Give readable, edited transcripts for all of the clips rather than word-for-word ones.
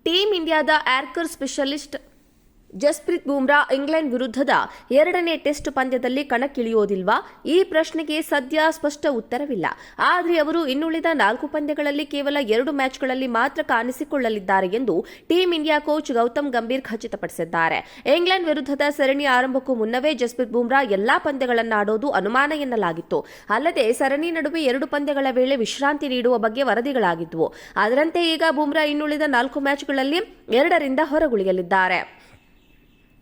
Team ಇಂಡಿಯಾದ archer specialist Jasprit Bumrah England ವಿರುದ್ಧದ ಎರಡನೇ ಟೆಸ್ಟ್ ಪಂದ್ಯದಲ್ಲಿ ಕಣಕ್ಕಿಳಿಯೋದಿಲ್ವಾ? ಈ ಪ್ರಶ್ನೆಗೆ ಸದ್ಯ ಸ್ಪಷ್ಟ ಉತ್ತರವಿಲ್ಲ. ಆದರೆ ಅವರು ಇನ್ನುಳಿದ 4 ಪಂದ್ಯಗಳಲ್ಲಿ ಕೇವಲ 2 ಮ್ಯಾಚ್ಗಳಲ್ಲಿ ಮಾತ್ರ ಕಾಣಿಸಿಕೊಳ್ಳಲಿದ್ದಾರೆ ಎಂದು team India coach Gautam Gambhir ಖಚಿತಪಡಿಸಿದ್ದಾರೆ. ಇಂಗ್ಲೆಂಡ್ ವಿರುದ್ಧದ ಸರಣಿ ಆರಂಭಕ್ಕೂ ಮುನ್ನವೇ ಜಸ್ಪ್ರೀತ್ ಬೂಮ್ರಾ ಎಲ್ಲಾ ಪಂದ್ಯಗಳನ್ನಾಡೋದು ಅನುಮಾನ ಎನ್ನಲಾಗಿತ್ತು. ಅಲ್ಲದೆ ಸರಣಿ ನಡುವೆ 2 ಪಂದ್ಯಗಳ ವೇಳೆ ವಿಶ್ರಾಂತಿ ನೀಡುವ ಬಗ್ಗೆ ವರದಿಗಳಾಗಿದ್ದವು. ಅದರಂತೆ ಈಗ ಬೂಮ್ರಾ ಇನ್ನುಳಿದ 4 ಮ್ಯಾಚ್ಗಳಲ್ಲಿ 2ರಿಂದ ಹೊರಗುಳಿಯಲಿದ್ದಾರೆ.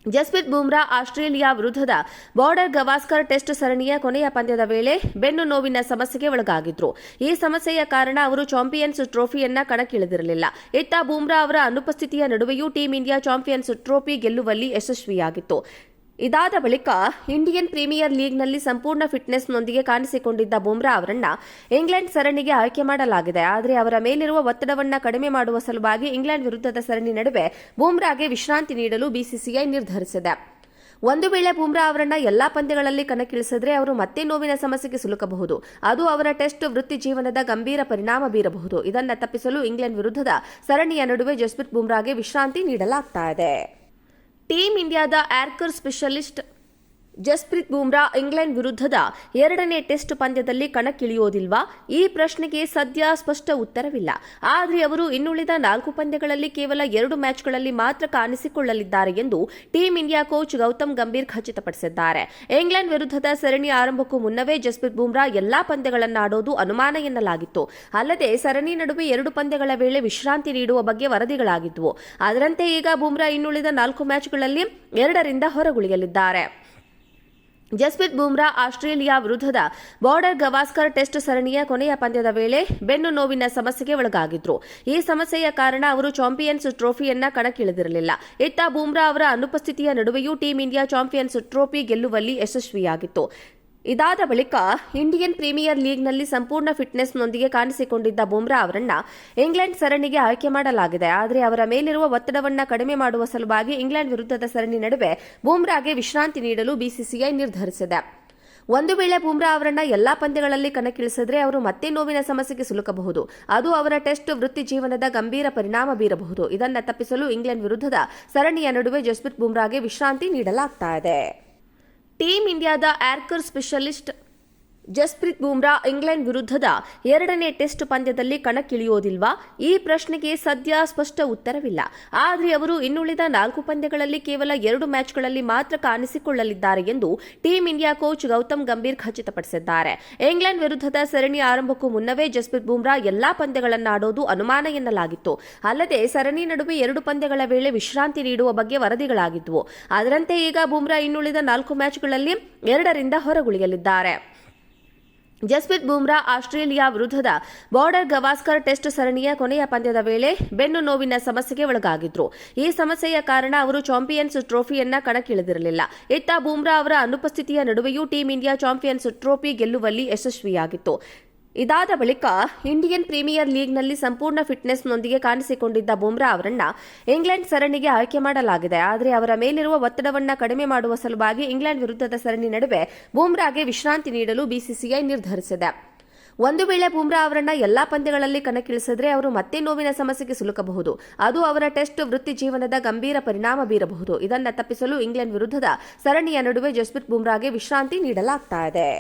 ಜಸ್ಪ್ರೀತ್ ಬೂಮ್ರಾ ಆಸ್ಟ್ರೇಲಿಯಾ ವಿರುದ್ಧದ ಬಾರ್ಡರ್ ಗವಾಸ್ಕರ್ ಟೆಸ್ಟ್ ಸರಣಿಯ ಕೊನೆಯ ಪಂದ್ಯದ ವೇಳೆ ಬೆನ್ನು ನೋವಿನ ಸಮಸ್ಯೆಗೆ ಒಳಗಾಗಿದ್ರು. ಈ ಸಮಸ್ಯೆಯ ಕಾರಣ ಅವರು ಚಾಂಪಿಯನ್ಸ್ ಟ್ರೋಫಿಯನ್ನ ಕಣಕ್ಕಿಳಿದಿರಲಿಲ್ಲ. ಇತ್ತ ಬೂಮ್ರಾ ಅವರ ಅನುಪಸ್ಥಿತಿಯ ನಡುವೆಯೂ ಟೀಂ ಇಂಡಿಯಾ ಚಾಂಪಿಯನ್ಸ್ ಟ್ರೋಫಿ ಗೆಲ್ಲುವಲ್ಲಿ ಯಶಸ್ವಿಯಾಗಿತ್ತು. ಇದಾದ ಬಳಿಕ ಇಂಡಿಯನ್ ಪ್ರೀಮಿಯರ್ ಲೀಗ್ನಲ್ಲಿ ಸಂಪೂರ್ಣ ಫಿಟ್ನೆಸ್ನೊಂದಿಗೆ ಕಾಣಿಸಿಕೊಂಡಿದ್ದ ಬೂಮ್ರಾ ಅವರನ್ನ ಇಂಗ್ಲೆಂಡ್ ಸರಣಿಗೆ ಆಯ್ಕೆ ಮಾಡಲಾಗಿದೆ. ಆದರೆ ಅವರ ಮೇಲಿರುವ ಒತ್ತಡವನ್ನು ಕಡಿಮೆ ಮಾಡುವ ಸಲುವಾಗಿ ಇಂಗ್ಲೆಂಡ್ ವಿರುದ್ಧದ ಸರಣಿ ನಡುವೆ ಬೂಮ್ರಾಗೆ ವಿಶ್ರಾಂತಿ ನೀಡಲು ಬಿಸಿಸಿಐ ನಿರ್ಧರಿಸಿದೆ. ಒಂದು ವೇಳೆ ಬೂಮ್ರಾ ಅವರನ್ನ ಎಲ್ಲಾ ಪಂದ್ಯಗಳಲ್ಲಿ ಕಣಕ್ಕಿಳಿಸಿದ್ರೆ ಅವರು ಮತ್ತೆ ನೋವಿನ ಸಮಸ್ಯೆಗೆ ಸಿಲುಕಬಹುದು. ಅದು ಅವರ ಟೆಸ್ಟ್ ವೃತ್ತಿ ಜೀವನದ ಗಂಭೀರ ಪರಿಣಾಮ ಬೀರಬಹುದು. ಇದನ್ನು ತಪ್ಪಿಸಲು ಇಂಗ್ಲೆಂಡ್ ವಿರುದ್ಧದ ಸರಣಿಯ ನಡುವೆ ಜಸ್ಪ್ರೀತ್ ಬೂಮ್ರಾಗೆ ವಿಶ್ರಾಂತಿ ನೀಡಲಾಗ್ತಾ ಇದೆ. ಟೀಂ ಇಂಡಿಯಾದ archer specialist Jasprit Bumrah England ವಿರುದ್ಧದ ಎರಡನೇ ಟೆಸ್ಟ್ ಪಂದ್ಯದಲ್ಲಿ ಕಣಕ್ಕಿಳಿಯೋದಿಲ್ವಾ? ಈ ಪ್ರಶ್ನೆಗೆ ಸದ್ಯ ಸ್ಪಷ್ಟ ಉತ್ತರವಿಲ್ಲ. ಆದರೆ ಅವರು ಇನ್ನುಳಿದ 4 ಪಂದ್ಯಗಳಲ್ಲಿ ಕೇವಲ 2 ಮ್ಯಾಚ್ಗಳಲ್ಲಿ ಮಾತ್ರ ಕಾಣಿಸಿಕೊಳ್ಳಲಿದ್ದಾರೆ ಎಂದು team India coach Gautam Gambhir ಖಚಿತಪಡಿಸಿದ್ದಾರೆ. ಇಂಗ್ಲೆಂಡ್ ವಿರುದ್ಧದ ಸರಣಿ ಆರಂಭಕ್ಕೂ ಮುನ್ನವೇ ಜಸ್ಪ್ರೀತ್ ಬೂಮ್ರಾ ಎಲ್ಲಾ ಪಂದ್ಯಗಳನ್ನಾಡೋದು ಅನುಮಾನ ಎನ್ನಲಾಗಿತ್ತು. ಅಲ್ಲದೆ ಸರಣಿ ನಡುವೆ 2 ಪಂದ್ಯಗಳ ವೇಳೆ ವಿಶ್ರಾಂತಿ ನೀಡುವ ಬಗ್ಗೆ ವರದಿಗಳಾಗಿದ್ದವು. ಅದರಂತೆ ಈಗ ಬೂಮ್ರಾ ಇನ್ನುಳಿದ 4 ಮ್ಯಾಚ್ಗಳಲ್ಲಿ 2ರಿಂದ ಹೊರಗುಳಿಯಲಿದ್ದಾರೆ. ಜಸ್ಪ್ರೀತ್ ಬೂಮ್ರಾ ಆಸ್ಟ್ರೇಲಿಯಾ ವಿರುದ್ಧದ ಬಾರ್ಡರ್ ಗವಾಸ್ಕರ್ ಟೆಸ್ಟ್ ಸರಣಿಯ ಕೊನೆಯ ಪಂದ್ಯದ ವೇಳೆ ಬೆನ್ನು ನೋವಿನ ಸಮಸ್ಯೆಗೆ ಒಳಗಾಗಿದ್ರು. ಈ ಸಮಸ್ಯೆಯ ಕಾರಣ ಅವರು ಚಾಂಪಿಯನ್ಸ್ ಟ್ರೋಫಿಯನ್ನ ಕಣಕ್ಕಿಳಿದಿರಲಿಲ್ಲ. ಇತ್ತ ಬೂಮ್ರಾ ಅವರ ಅನುಪಸ್ಥಿತಿಯ ನಡುವೆಯೂ ಟೀಂ ಇಂಡಿಯಾ ಚಾಂಪಿಯನ್ಸ್ ಟ್ರೋಫಿ ಗೆಲ್ಲುವಲ್ಲಿ ಯಶಸ್ವಿಯಾಗಿತ್ತು. ಇದಾದ ಬಳಿಕ ಇಂಡಿಯನ್ ಪ್ರೀಮಿಯರ್ ಲೀಗ್ನಲ್ಲಿ ಸಂಪೂರ್ಣ ಫಿಟ್ನೆಸ್ನೊಂದಿಗೆ ಕಾಣಿಸಿಕೊಂಡಿದ್ದ ಬೂಮ್ರಾ ಅವರನ್ನ ಇಂಗ್ಲೆಂಡ್ ಸರಣಿಗೆ ಆಯ್ಕೆ ಮಾಡಲಾಗಿದೆ. ಆದರೆ ಅವರ ಮೇಲಿರುವ ಒತ್ತಡವನ್ನು ಕಡಿಮೆ ಮಾಡುವ ಸಲುವಾಗಿ ಇಂಗ್ಲೆಂಡ್ ವಿರುದ್ಧದ ಸರಣಿ ನಡುವೆ ಬೂಮ್ರಾಗೆ ವಿಶ್ರಾಂತಿ ನೀಡಲು ಬಿಸಿಸಿಐ ನಿರ್ಧರಿಸಿದೆ. ಒಂದು ವೇಳೆ ಬೂಮ್ರಾ ಅವರನ್ನ ಎಲ್ಲಾ ಪಂದ್ಯಗಳಲ್ಲಿ ಕಣಕ್ಕಿಳಿಸಿದ್ರೆ ಅವರು ಮತ್ತೆ ನೋವಿನ ಸಮಸ್ಯೆಗೆ ಸಿಲುಕಬಹುದು. ಅದು ಅವರ ಟೆಸ್ಟ್ ವೃತ್ತಿ ಜೀವನದ ಗಂಭೀರ ಪರಿಣಾಮ ಬೀರಬಹುದು. ಇದನ್ನು ತಪ್ಪಿಸಲು ಇಂಗ್ಲೆಂಡ್ ವಿರುದ್ಧದ ಸರಣಿಯ ನಡುವೆ ಜಸ್ಪ್ರೀತ್ ಬೂಮ್ರಾಗೆ ವಿಶ್ರಾಂತಿ ನೀಡಲಾಗ್ತಾ ಇದೆ. ಟೀಂ ಇಂಡಿಯಾದ archer specialist Jasprit Bumrah England ವಿರುದ್ಧದ ಎರಡನೇ ಟೆಸ್ಟ್ ಪಂದ್ಯದಲ್ಲಿ ಕಣಕ್ಕಿಳಿಯೋದಿಲ್ವಾ? ಈ ಪ್ರಶ್ನೆಗೆ ಸದ್ಯ ಸ್ಪಷ್ಟ ಉತ್ತರವಿಲ್ಲ. ಆದರೆ ಅವರು ಇನ್ನುಳಿದ 4 ಪಂದ್ಯಗಳಲ್ಲಿ ಕೇವಲ 2 ಮ್ಯಾಚ್ಗಳಲ್ಲಿ ಮಾತ್ರ ಕಾಣಿಸಿಕೊಳ್ಳಲಿದ್ದಾರೆ ಎಂದು team India coach Gautam Gambhir ಖಚಿತಪಡಿಸಿದ್ದಾರೆ. ಇಂಗ್ಲೆಂಡ್ ವಿರುದ್ಧದ ಸರಣಿ ಆರಂಭಕ್ಕೂ ಮುನ್ನವೇ ಜಸ್ಪ್ರೀತ್ ಬೂಮ್ರಾ ಎಲ್ಲಾ ಪಂದ್ಯಗಳನ್ನಾಡೋದು ಅನುಮಾನ ಎನ್ನಲಾಗಿತ್ತು. ಅಲ್ಲದೆ ಸರಣಿ ನಡುವೆ 2 ಪಂದ್ಯಗಳ ವೇಳೆ ವಿಶ್ರಾಂತಿ ನೀಡುವ ಬಗ್ಗೆ ವರದಿಗಳಾಗಿದ್ದವು. ಅದರಂತೆ ಈಗ ಬೂಮ್ರಾ ಇನ್ನುಳಿದ 4 ಮ್ಯಾಚ್ಗಳಲ್ಲಿ 2ರಿಂದ ಹೊರಗುಳಿಯಲಿದ್ದಾರೆ. ಜಸ್ಪ್ರೀತ್ ಬೂಮ್ರಾ ಆಸ್ಟ್ರೇಲಿಯಾ ವಿರುದ್ಧದ ಬಾರ್ಡರ್ ಗವಾಸ್ಕರ್ ಟೆಸ್ಟ್ ಸರಣಿಯ ಕೊನೆಯ ಪಂದ್ಯದ ವೇಳೆ ಬೆನ್ನು ನೋವಿನ ಸಮಸ್ಯೆಗೆ ಒಳಗಾಗಿದ್ರು. ಈ ಸಮಸ್ಯೆಯ ಕಾರಣ ಅವರು ಚಾಂಪಿಯನ್ಸ್ ಟ್ರೋಫಿಯನ್ನ ಕಣಕ್ಕಿಳಿದಿರಲಿಲ್ಲ. ಇತ್ತ ಬೂಮ್ರಾ ಅವರ ಅನುಪಸ್ಥಿತಿಯ ನಡುವೆಯೂ ಟೀಂ ಇಂಡಿಯಾ ಚಾಂಪಿಯನ್ಸ್ ಟ್ರೋಫಿ ಗೆಲ್ಲುವಲ್ಲಿ ಯಶಸ್ವಿಯಾಗಿತ್ತು. ಇದಾದ ಬಳಿಕ ಇಂಡಿಯನ್ ಪ್ರೀಮಿಯರ್ ಲೀಗ್ನಲ್ಲಿ ಸಂಪೂರ್ಣ ಫಿಟ್ನೆಸ್ನೊಂದಿಗೆ ಕಾಣಿಸಿಕೊಂಡಿದ್ದ ಬೂಮ್ರಾ ಅವರನ್ನ ಇಂಗ್ಲೆಂಡ್ ಸರಣಿಗೆ ಆಯ್ಕೆ ಮಾಡಲಾಗಿದೆ. ಆದರೆ ಅವರ ಮೇಲಿರುವ ಒತ್ತಡವನ್ನು ಕಡಿಮೆ ಮಾಡುವ ಸಲುವಾಗಿ ಇಂಗ್ಲೆಂಡ್ ವಿರುದ್ಧದ ಸರಣಿ ನಡುವೆ ಬೂಮ್ರಾಗೆ ವಿಶ್ರಾಂತಿ ನೀಡಲು ಬಿಸಿಸಿಐ ನಿರ್ಧರಿಸಿದೆ. ಒಂದು ವೇಳೆ ಬೂಮ್ರಾ ಅವರನ್ನ ಎಲ್ಲಾ ಪಂದ್ಯಗಳಲ್ಲಿ ಕಣಕ್ಕಿಳಿಸಿದ್ರೆ ಅವರು ಮತ್ತೆ ನೋವಿನ ಸಮಸ್ಯೆಗೆ ಸಿಲುಕಬಹುದು. ಅದು ಅವರ ಟೆಸ್ಟ್ ವೃತ್ತಿ ಜೀವನದ ಗಂಭೀರ ಪರಿಣಾಮ ಬೀರಬಹುದು. ಇದನ್ನು ತಪ್ಪಿಸಲು ಇಂಗ್ಲೆಂಡ್ ವಿರುದ್ಧದ ಸರಣಿಯ ನಡುವೆ ಜಸ್ಪ್ರೀತ್ ಬೂಮ್ರಾಗೆ ವಿಶ್ರಾಂತಿ ನೀಡಲಾಗ್ತಾ ಇದೆ.